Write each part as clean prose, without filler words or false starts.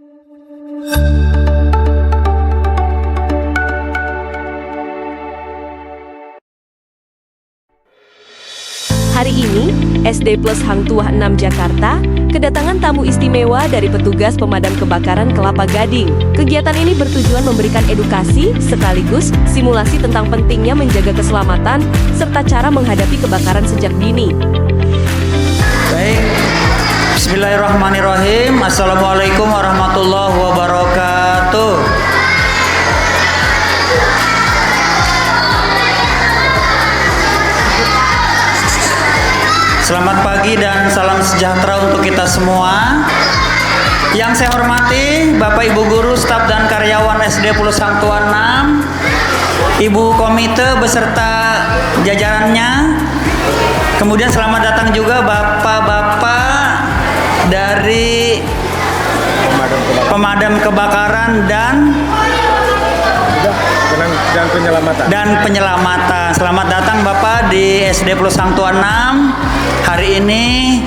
Hari ini, SD Plus Hang Tuah 6 Jakarta kedatangan tamu istimewa dari petugas pemadam kebakaran Kelapa Gading. Kegiatan ini bertujuan memberikan edukasi sekaligus simulasi tentang pentingnya menjaga keselamatan serta cara menghadapi kebakaran sejak dini. Baik, bismillahirrahmanirrahim. Assalamualaikum warahmatullahi wabarakatuh. Selamat pagi dan salam sejahtera untuk kita semua. Yang saya hormati Bapak Ibu Guru, staf dan karyawan SD Plus Hang Tuah 6, Ibu Komite beserta jajarannya. Kemudian selamat datang juga Bapak-bapak dari pemadam kebakaran dan penyelamatan. Selamat datang Bapak di SD Plus Hang Tuah 6. Hari ini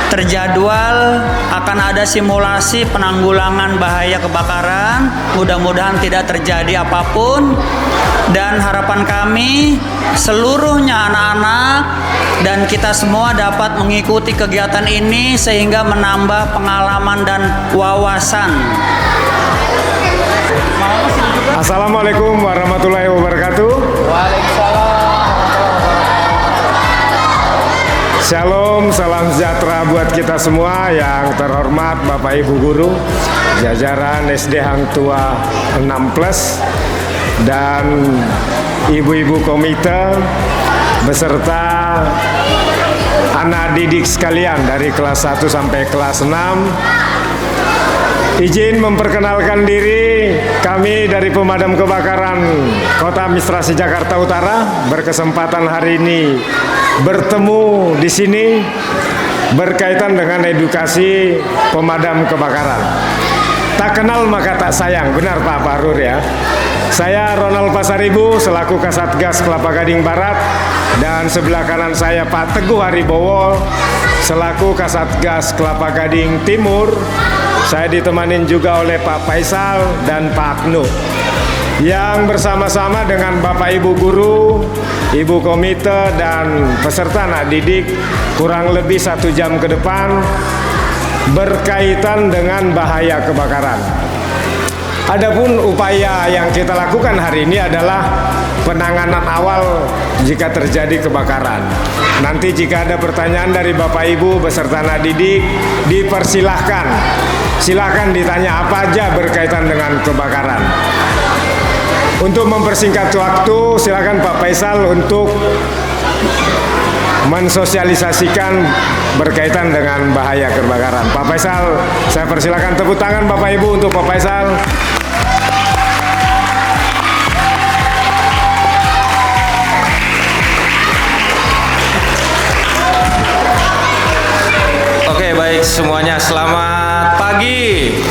terjadwal akan ada simulasi penanggulangan bahaya kebakaran. Mudah-mudahan tidak terjadi apapun. Dan harapan kami seluruhnya anak-anak dan kita semua dapat mengikuti kegiatan ini sehingga menambah pengalaman dan wawasan. Assalamualaikum warahmatullahi wabarakatuh. Waalaikumsalam. Shalom, salam sejahtera buat kita semua. Yang terhormat Bapak Ibu Guru, jajaran SD Hang Tuah 6 Plus dan Ibu-ibu Komite beserta anak didik sekalian dari kelas 1 sampai kelas 6. Izin memperkenalkan diri, kami dari Pemadam Kebakaran Kota Administrasi Jakarta Utara berkesempatan hari ini bertemu di sini berkaitan dengan edukasi pemadam kebakaran. Tak kenal maka tak sayang, benar Pak Barur ya. Saya Ronald Pasaribu selaku Kasatgas Kelapa Gading Barat dan sebelah kanan saya Pak Teguh Haribowo selaku Kasatgas Kelapa Gading Timur. Saya ditemanin juga oleh Pak Faisal dan Pak Aknu yang bersama-sama dengan Bapak Ibu Guru, Ibu Komite dan peserta anak didik kurang lebih 1 jam ke depan berkaitan dengan bahaya kebakaran. Adapun upaya yang kita lakukan hari ini adalah penanganan awal jika terjadi kebakaran. Nanti jika ada pertanyaan dari Bapak Ibu beserta anak didik, dipersilahkan. Silahkan ditanya apa aja berkaitan dengan kebakaran. Untuk mempersingkat waktu, silakan Pak Faisal untuk mensosialisasikan berkaitan dengan bahaya kebakaran. Pak Faisal, saya persilakan tepuk tangan Bapak Ibu untuk Pak Faisal. Oke, baik semuanya, selamat pagi.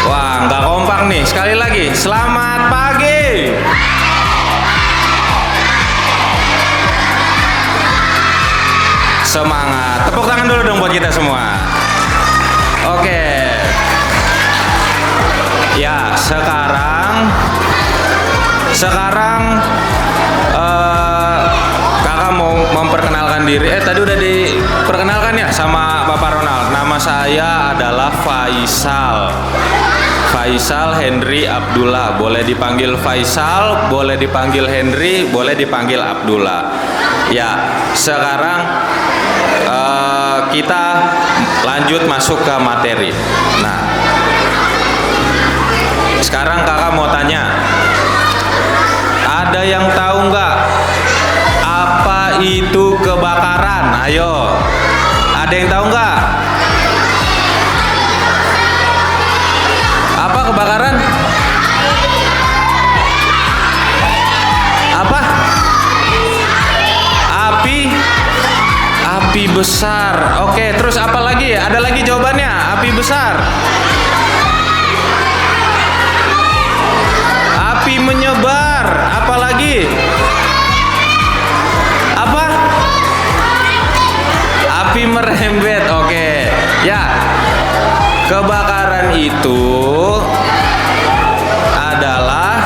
Wah, nggak kompak nih. Sekali lagi, selamat pagi. Semangat. Tepuk tangan dulu dong buat kita semua. Oke. Ya, sekarang kakak mau memperkenalkan diri. Tadi udah diperkenalkan ya sama Bapak Ronald. Nama saya adalah Faisal Henry Abdullah. Boleh dipanggil Faisal, boleh dipanggil Henry, boleh dipanggil Abdullah. Ya, sekarang kita lanjut masuk ke materi. Nah, sekarang kakak mau tanya, ada yang tahu nggak apa itu kebakaran? Ayo, ada yang tahu nggak? Apa kebakaran? Apa? Api besar. Oke, terus apa lagi? Ada lagi jawabannya? Api besar. Api menyebar. Apa lagi? Apa? Api merembet. Oke. Ya. Kebakaran itu adalah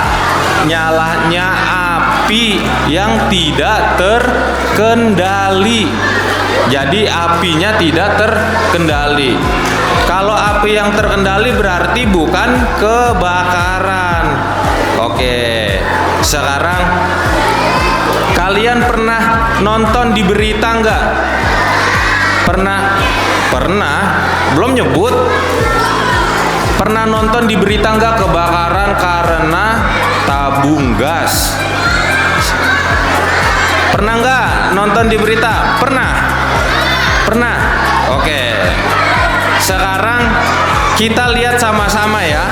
nyalanya api yang tidak terkendali. Jadi apinya tidak terkendali. Kalau api yang terkendali berarti bukan kebakaran. Oke. Sekarang kalian pernah nonton di berita nggak? Pernah? Belum nyebut. Pernah nonton di berita nggak kebakaran karena tabung gas? Pernah nggak nonton di berita? Pernah? Oke. Sekarang kita lihat sama-sama ya.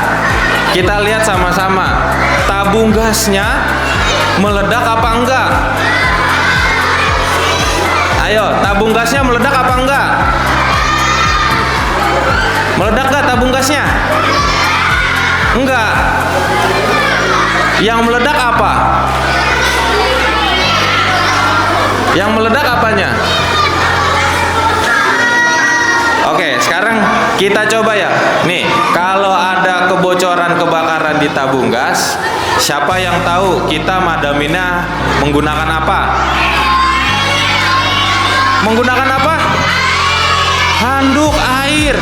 Kita lihat sama-sama. Tabung gasnya meledak apa enggak? Ayo, tabung gasnya meledak apa enggak? Meledak gak tabung gasnya? Enggak. Yang meledak apa? Yang meledak apanya? Oke, sekarang kita coba ya. Nih, kalau ada kebocoran kebakaran di tabung gas, siapa yang tahu kita madaminnya menggunakan apa? Menggunakan apa? Handuk air.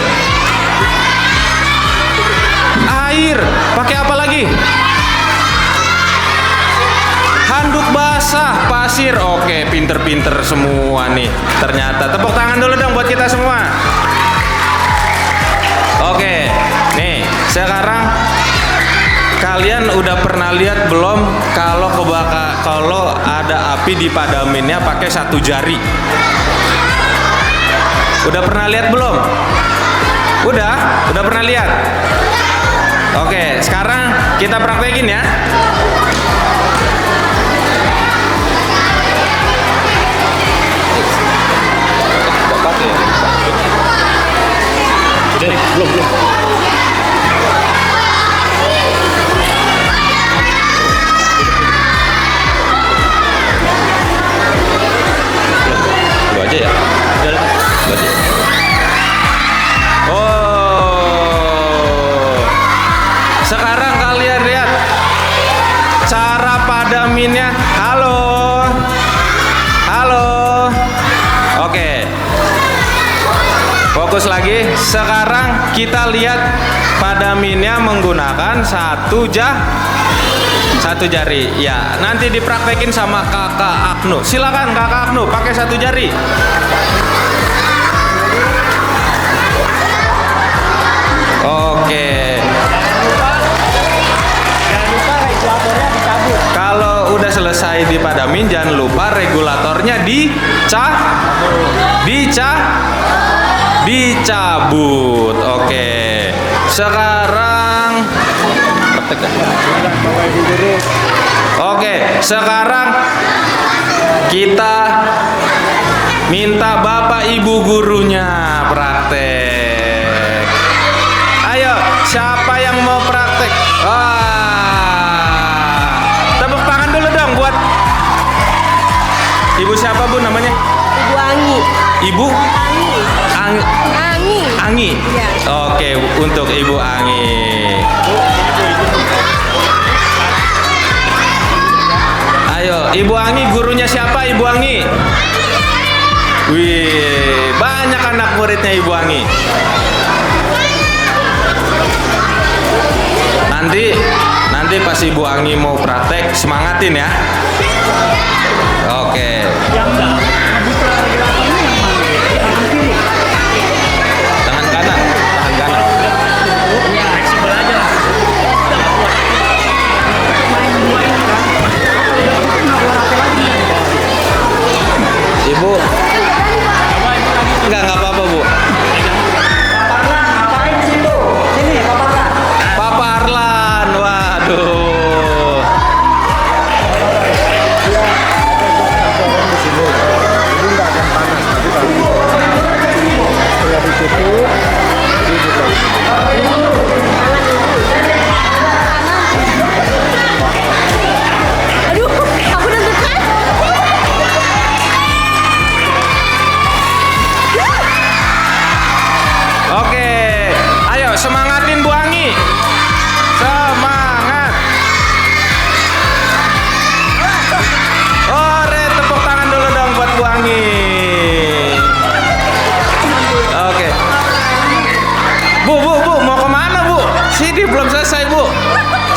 Pakai apa lagi? Handuk basah, pasir. Oke, pinter-pinter semua nih. Ternyata tepuk tangan dulu dong buat kita semua. Oke, nih sekarang kalian udah pernah lihat belum kalau ada api dipadaminnya pakai satu jari? Udah pernah lihat belum? Udah pernah lihat? Oke, sekarang kita praktekin ya. Belum. Lu aja ya. Sekarang kalian lihat cara padaminnya. Halo. Oke. Fokus lagi. Sekarang kita lihat padaminnya menggunakan satu jari. Ya, nanti dipraktekin sama Kakak Agnu. Silakan Kakak Agnu pakai satu jari. Oke. Kalau udah selesai dipadamin, jangan lupa regulatornya dicabut. Oke. Sekarang sekarang kita minta Bapak Ibu gurunya praktek. Ayo, siapa yang mau praktek? Tepuk tangan dulu dong buat Ibu siapa Bu namanya? Ibu Angi. Ibu? Angi. Ya. Oke, untuk Ibu Angi. Ayo, Ibu Angi gurunya siapa Ibu Angi? Wih, banyak anak muridnya Ibu Angi. Nanti pas Ibu Angi mau praktek, semangatin ya. Oke. Tangan kanan. Ibu, enggak apa-apa Bu. Papa Arlan, waduh.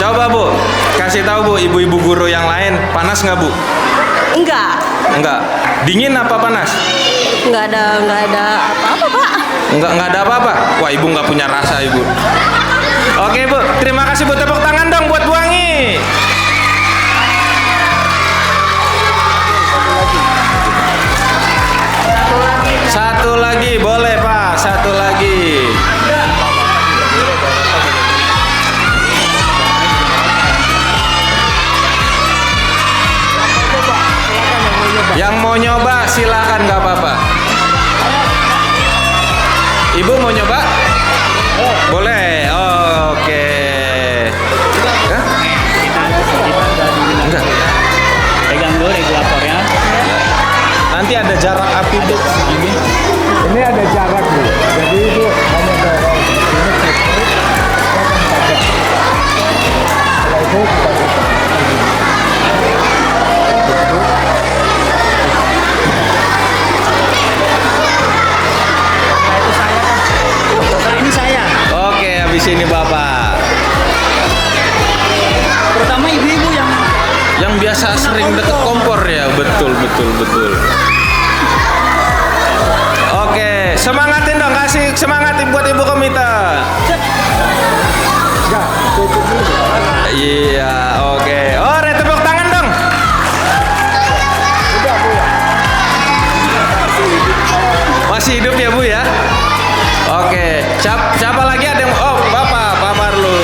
Coba Bu, kasih tahu Bu, ibu-ibu guru yang lain, panas nggak Bu? Enggak. Enggak. Dingin apa panas? Enggak ada apa-apa, Pak. Enggak ada apa-apa. Wah, Ibu nggak punya rasa, Ibu. Oke, Bu. Terima kasih, Bu. Tepuk tangan dong buat Bu Wangi. Satu lagi, boleh, Pak. Satu lagi. Yang mau nyoba silakan, nggak apa-apa. Ibu mau nyoba? Boleh. Oke. Hah? Enggak. Pegang dulu regulatornya. Nanti ada jarak api Bu segini. Ini ada jarak Bu. Jadi Ibu hanya dorong ini setelah itu kita buka. Ini saya. Oke, habis ini Bapak. Terutama ibu-ibu Yang biasa sering deket kompor ya, betul. Oke, semangatin dong, kasih semangat buat ibu komite. Iya, oke. Oh, tepuk tangan dong. Masih hidup ya Bu ya? Oke, siapa lagi ada yang Pak Marlu.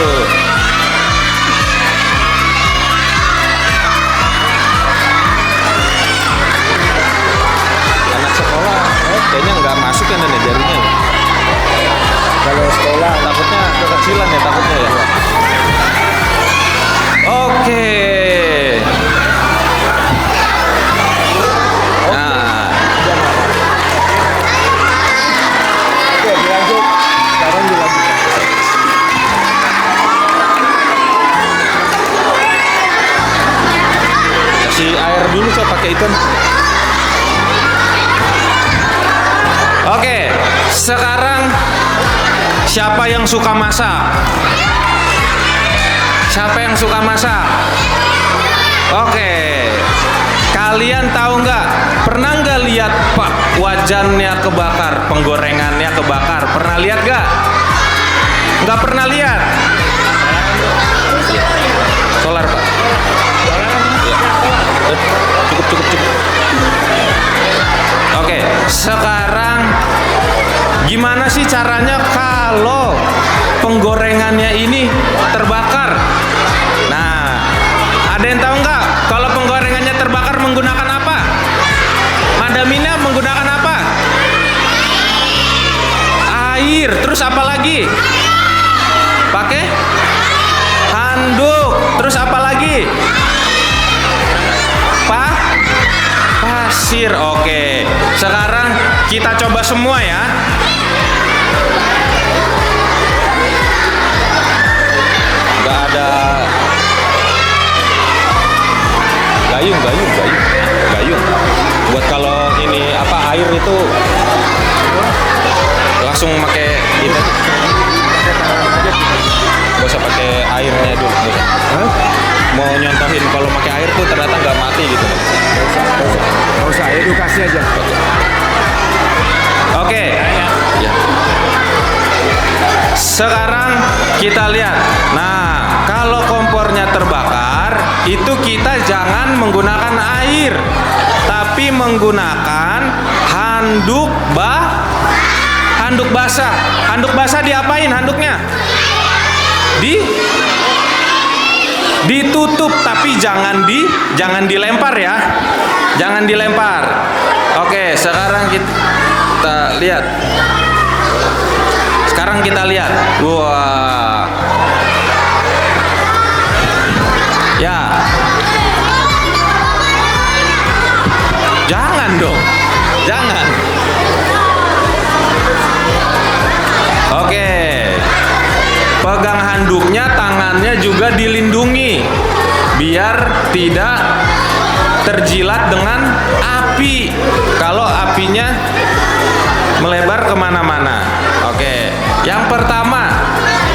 Anak sekolah kayaknya nggak masuk ya nenek jarinya. Kalau sekolah Takutnya kekecilan ya takutnya ya. Oke. Nah, oke dilanjut. Sekarang dilanjutkan. kasih air dulu coba pakai itu. Oke, sekarang siapa yang suka masak? Siapa yang suka masak? Oke, kalian tahu nggak? Pernah nggak lihat Pak wajannya kebakar, penggorengannya kebakar? Pernah lihat nggak? Nggak pernah lihat? Solar Pak. Ya. Cukup. Oke, sekarang gimana sih caranya kalau penggorengannya ini terbakar? Nah, ada yang tahu nggak kalau penggorengannya terbakar menggunakan apa? Madamina menggunakan apa? Air. Terus apa lagi? Pakai handuk. Terus apa lagi? Pasir. Oke. Sekarang kita coba semua ya. Nggak ada gayung. Buat kalau ini apa air itu langsung pakai ini. Gak usah pakai airnya dulu. Mau nyontohin kalau pakai air tuh ternyata nggak mati gitu. Nggak usah, edukasi aja. Oke. Ya. Sekarang kita lihat. Nah, kalau kompornya terbakar, itu kita jangan menggunakan air, tapi menggunakan handuk basah. Handuk basah diapain handuknya? Ditutup, tapi jangan dilempar ya. Jangan dilempar. Oke, sekarang kita lihat. Wah. Ya. Jangan dong. Jangan. Oke. Pegang handuknya, tangannya juga dilindungi biar tidak terjilat dengan api. Kalau apinya melebar kemana-mana. Oke. Yang pertama,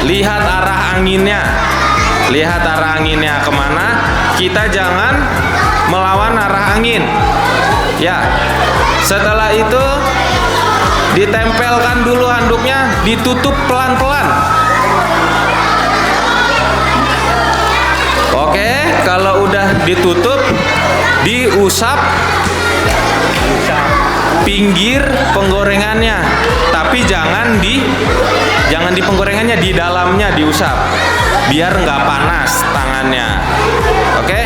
lihat arah anginnya. lihat arah anginnya kemana, kita jangan melawan arah angin. Ya, setelah itu ditempelkan dulu handuknya, ditutup pelan-pelan. Oke, kalau udah ditutup, diusap pinggir penggorengannya, tapi jangan di penggorengannya, di dalamnya diusap, biar nggak panas tangannya. Oke,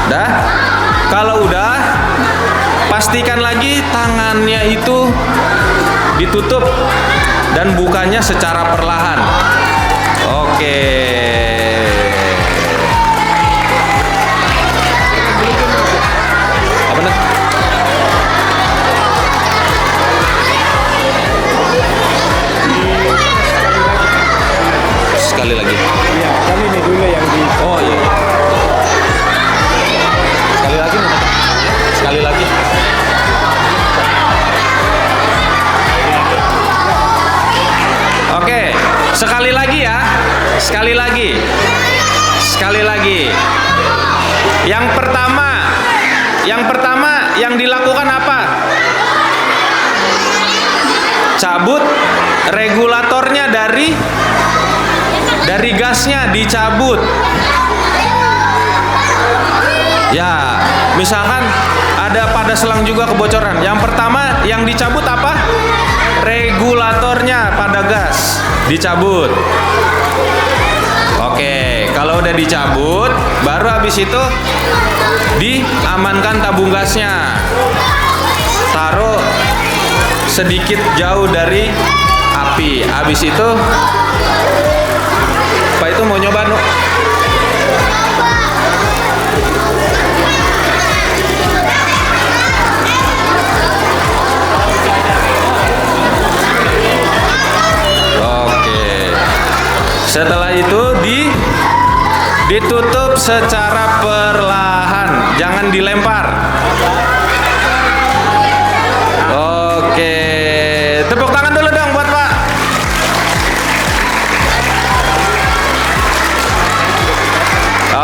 dah. Kalau udah, pastikan lagi tangannya itu ditutup dan bukanya secara perlahan. Oke. Apa nih? Sekali lagi. Iya, kan ini dulu yang di. Oh iya. Sekali lagi. Sekali lagi. Oke, sekali lagi ya. Sekali lagi. Sekali lagi. Yang pertama yang dilakukan apa? Cabut regulatornya dari gasnya, dicabut. Ya, misalkan ada pada selang juga kebocoran. Yang pertama yang dicabut apa? Regulatornya pada gas dicabut. Oke, kalau udah dicabut, baru habis itu diamankan tabung gasnya. Taruh sedikit jauh dari api. Habis itu, Pak itu mau nyoba nu? Setelah itu ditutup secara perlahan, jangan dilempar. Oke, tepuk tangan dulu dong buat Pak.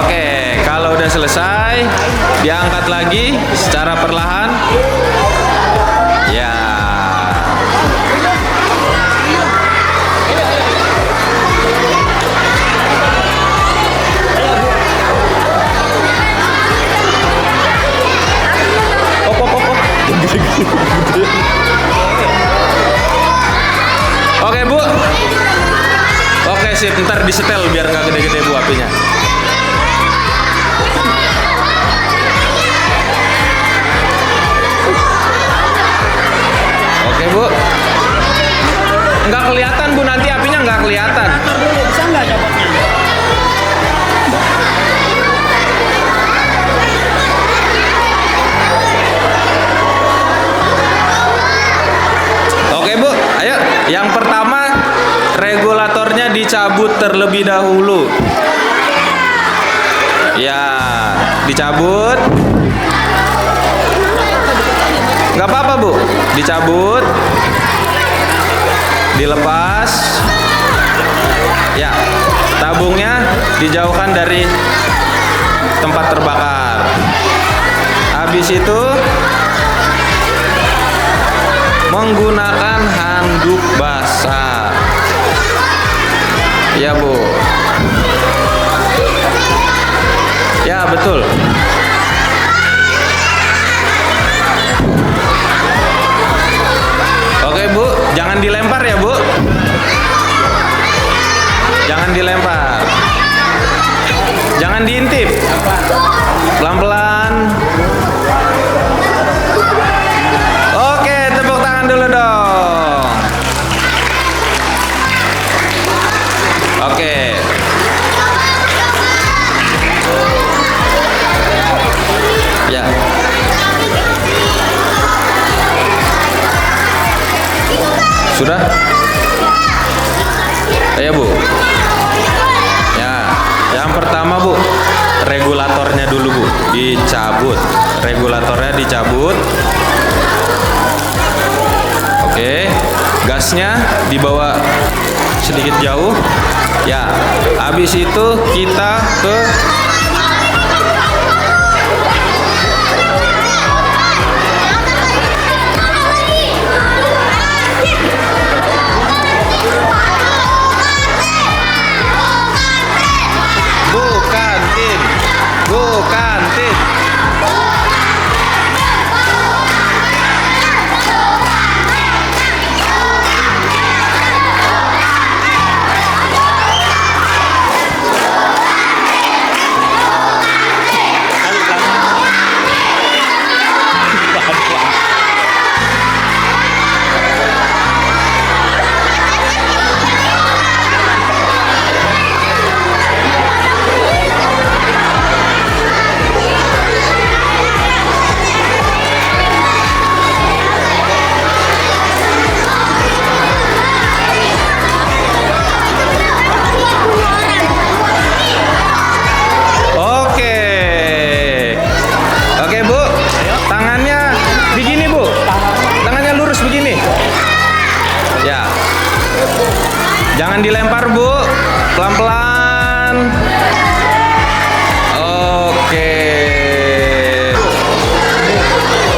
Oke, kalau udah selesai, diangkat lagi secara perlahan. Ya. Oke Bu. Oke sip, ntar disetel biar nggak gede-gede Bu apinya. Oke Bu. Nggak kelihatan Bu, nanti apinya nggak kelihatan. Bisa nggak dapatnya? Oke Bu, ayo. Yang pertama, regulatornya dicabut terlebih dahulu. Ya, dicabut. Nggak apa-apa Bu, dicabut, dilepas. Ya, tabungnya dijauhkan dari tempat terbakar. Habis itu menggunakan handuk basah. Ya Bu. Ya betul. Oke Bu, jangan dilempar ya Bu. Jangan dilempar. Jangan diintip. Pelan-pelan. Oke, tepuk tangan dulu dong. Oke. Ya. Sudah? Ayo Bu. Ya, yang pertama Bu, regulatornya dulu Bu, dicabut. Regulatornya dicabut. Oke, gasnya dibawa sedikit jauh. Ya, habis itu kita ke kantin. Kantin. Oke Bu, tangannya begini Bu, tangannya lurus begini. Ya, jangan dilempar Bu, pelan-pelan.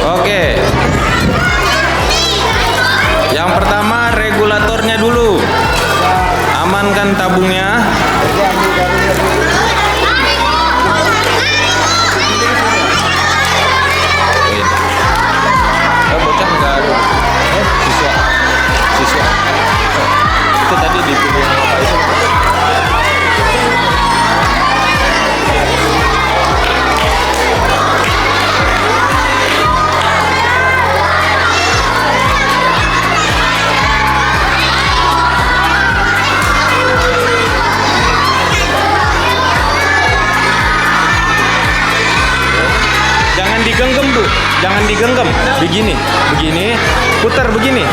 Oke. Yang pertama regulatornya dulu, amankan tabungnya. Bocah nggak ada. Siswa. Itu tadi dipilih apa itu? Jangan digenggam Bu, jangan digenggam. Begini, putar begini.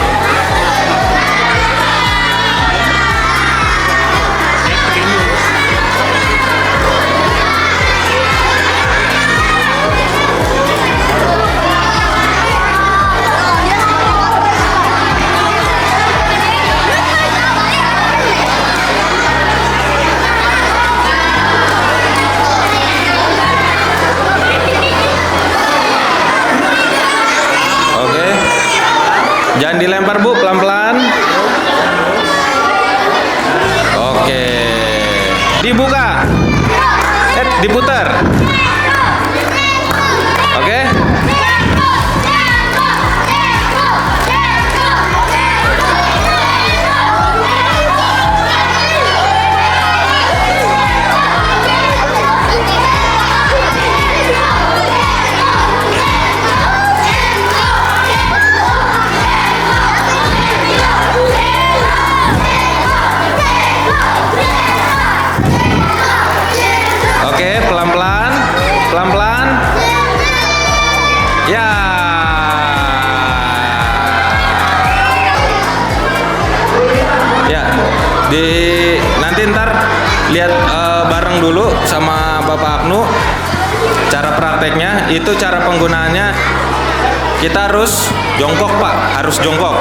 Jangan dilempar Bu, pelan-pelan. Oke. Dibuka. Diputar. Oke. Oke, pelan-pelan. Pelan-pelan. Ya. Ya. Nanti ntar lihat bareng dulu sama Bapak Agnu cara prakteknya. Itu cara penggunaannya. Kita harus jongkok Pak, harus jongkok.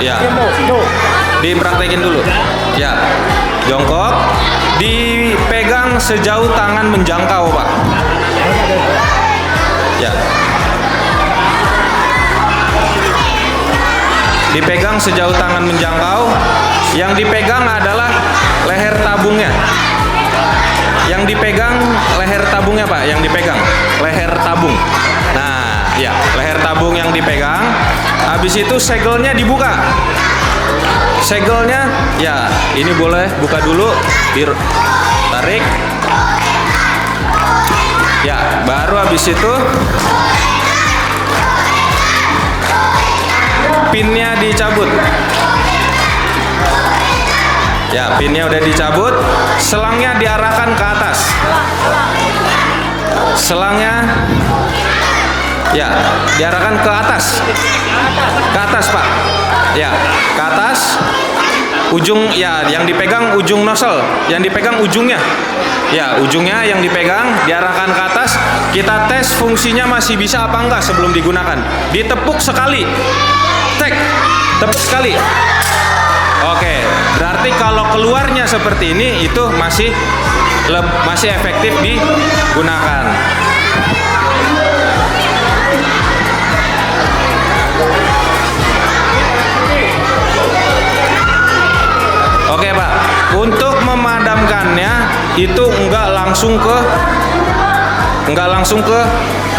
Ya. Dipraktekin dulu. Ya. Jongkok, dipegang sejauh tangan menjangkau Pak. Ya. Dipegang sejauh tangan menjangkau. Yang dipegang adalah leher tabungnya. Yang dipegang leher tabungnya Pak, yang dipegang leher tabung. Nah, ya, leher tabung yang dipegang. Habis itu segelnya dibuka. Segelnya, ya, ini boleh buka dulu, ditarik. Ya, baru habis itu pinnya dicabut. Ya, pinnya udah dicabut. Selangnya diarahkan ke atas. Selangnya, ya, diarahkan ke atas. Ke atas Pak. Ya, ke atas. Ujung, ya, yang dipegang ujung nozzle, yang dipegang ujungnya. Ya, ujungnya yang dipegang diarahkan ke atas. Kita tes fungsinya masih bisa apa enggak sebelum digunakan. Ditepuk sekali. Tek, tepuk sekali. Oke, berarti kalau keluarnya seperti ini itu masih efektif digunakan. Oke Pak, untuk memadamkannya itu enggak langsung ke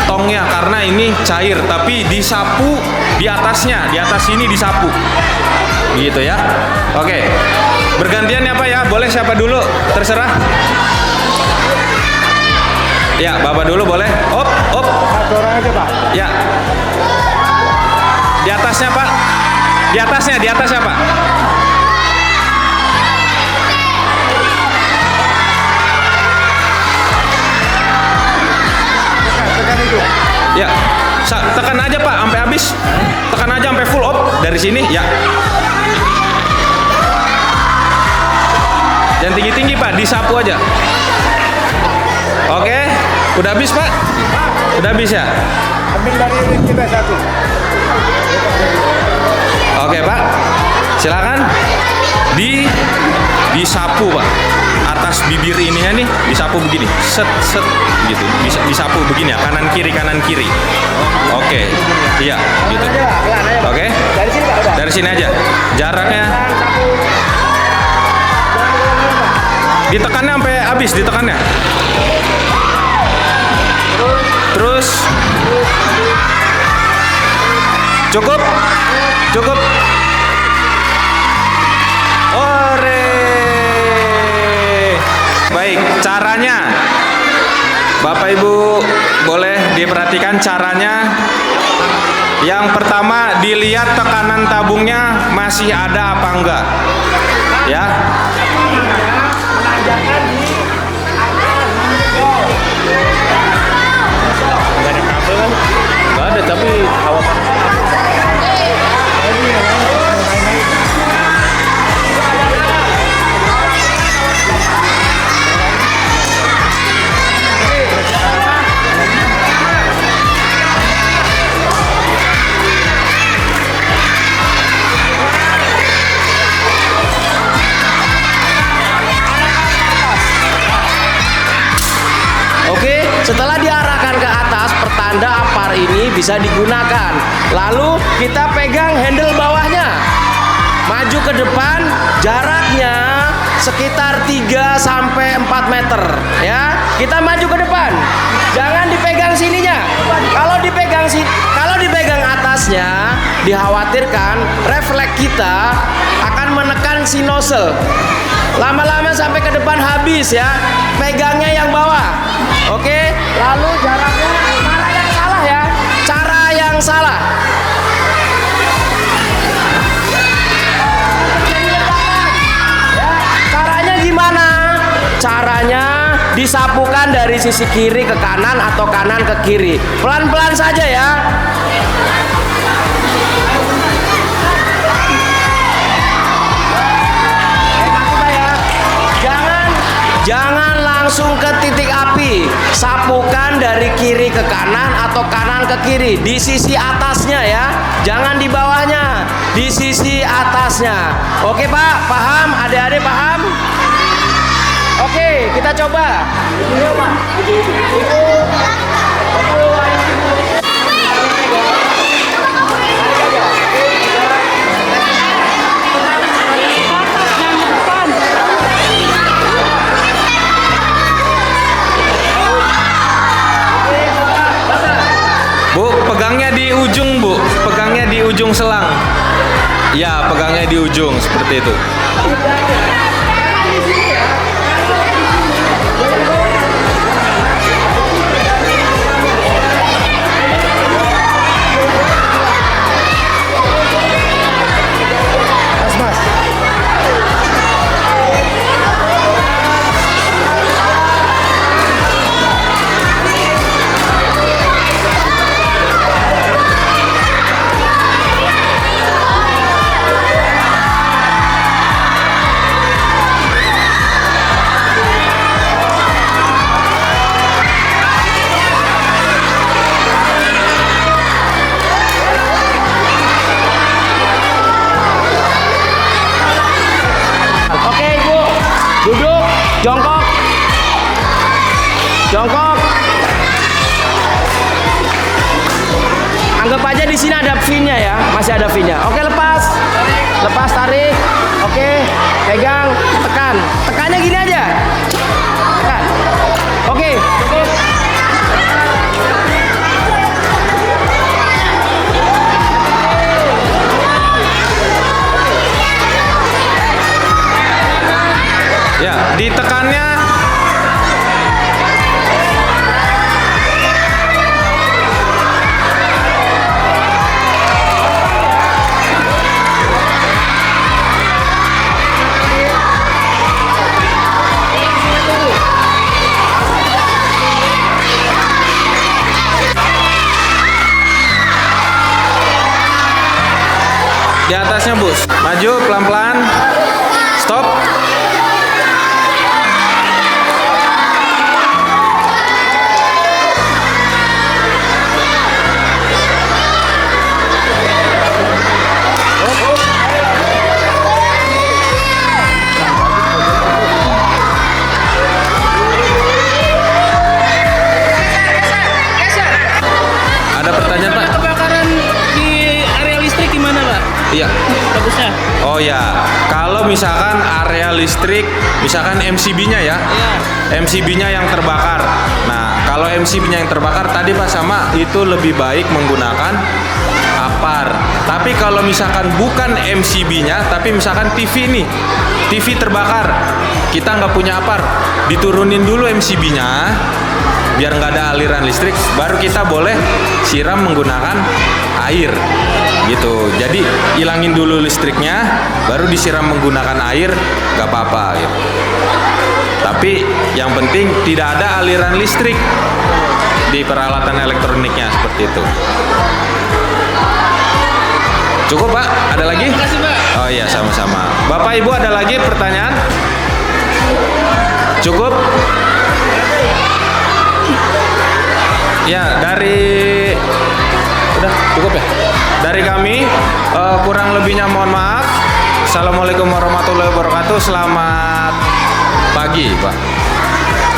tongnya karena ini cair, tapi disapu di atasnya, di atas sini disapu, gitu ya. Oke, bergantian ya Pak ya, boleh siapa dulu, terserah. Ya, Bapak dulu boleh. Op. Satu orang aja Pak. Ya, di atasnya Pak, di atasnya Pak. Ya, tekan aja Pak sampai habis. Tekan aja sampai full op dari sini ya. Jangan tinggi-tinggi Pak, disapu aja. Oke, udah habis Pak? Udah habis ya? Ambil dari kita satu. Oke Pak, silakan disapu Pak. Atas bibir ininya nih disapu begini, set gitu, bisa disapu begini ya, kanan kiri. Oke, iya gitu. Oke, dari sini aja, jaraknya ditekannya sampai habis, ditekannya. Terus cukup. Ore. Baik, caranya Bapak Ibu boleh diperhatikan caranya. Yang pertama, dilihat tekanan tabungnya masih ada apa enggak. Ya. Enggak ada, tapi awak. Setelah diarahkan ke atas, pertanda apar ini bisa digunakan. Lalu kita pegang handle bawahnya, maju ke depan, jaraknya sekitar 3-4 meter ya. Kita maju ke depan, jangan dipegang sininya. Kalau dipegang atasnya, dikhawatirkan refleks kita akan menekan si nozzle. Lama-lama sampai ke depan habis ya. Pegangnya yang bawah. Oke, lalu jaraknya mana yang salah ya? Cara yang salah. Ya, caranya gimana? Caranya disapukan dari sisi kiri ke kanan atau kanan ke kiri. Pelan-pelan saja ya. Jangan langsung ke titik api. Sapukan dari kiri ke kanan atau kanan ke kiri. Di sisi atasnya ya. Jangan di bawahnya. Di sisi atasnya. Oke Pak, paham? Adik-adik paham? Oke, kita coba. Bu, pegangnya di ujung Bu, pegangnya di ujung selang. Ya, pegangnya di ujung seperti itu. Jongkok. Jongkok. Anggap aja di sini ada V-nya ya, masih ada V-nya. Oke, lepas. Lepas, tarik. Oke, pegang, tekan. Tekannya gini aja. Tekan. Oke, cukup. Ya, ditekannya. Di atasnya, Bus. Maju pelan-pelan. Stop. Ada pertanyaan, Pak? Kebakaran di area listrik gimana, Pak? Iya. Bagusnya? Oh ya, kalau misalkan area listrik, misalkan MCB-nya ya, Iya. MCB-nya yang terbakar. Nah, kalau MCB-nya yang terbakar tadi Pak sama itu lebih baik menggunakan APAR. Tapi kalau misalkan bukan MCB-nya, tapi misalkan TV nih, TV terbakar, kita nggak punya APAR, diturunin dulu MCB-nya, biar nggak ada aliran listrik, baru kita boleh siram menggunakan air. Gitu. Jadi ilangin dulu listriknya, baru disiram menggunakan air, nggak apa-apa. Gitu. Tapi yang penting tidak ada aliran listrik di peralatan elektroniknya seperti itu. Cukup, Pak? Ada lagi? Terima kasih, Pak. Oh iya, sama-sama. Bapak Ibu ada lagi pertanyaan? Cukup? Ya, dari udah cukup ya. Dari kami kurang lebihnya mohon maaf. Assalamualaikum warahmatullahi wabarakatuh. Selamat pagi, Pak.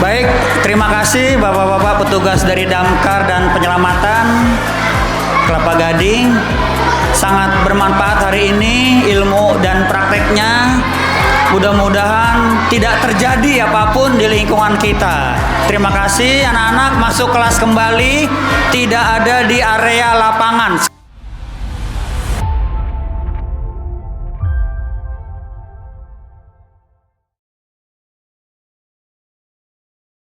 Baik, terima kasih Bapak-bapak petugas dari Damkar dan Penyelamatan Kelapa Gading. Sangat bermanfaat hari ini ilmu dan prakteknya. Mudah-mudahan tidak terjadi apapun di lingkungan kita. Terima kasih anak-anak, masuk kelas kembali, tidak ada di area lapangan.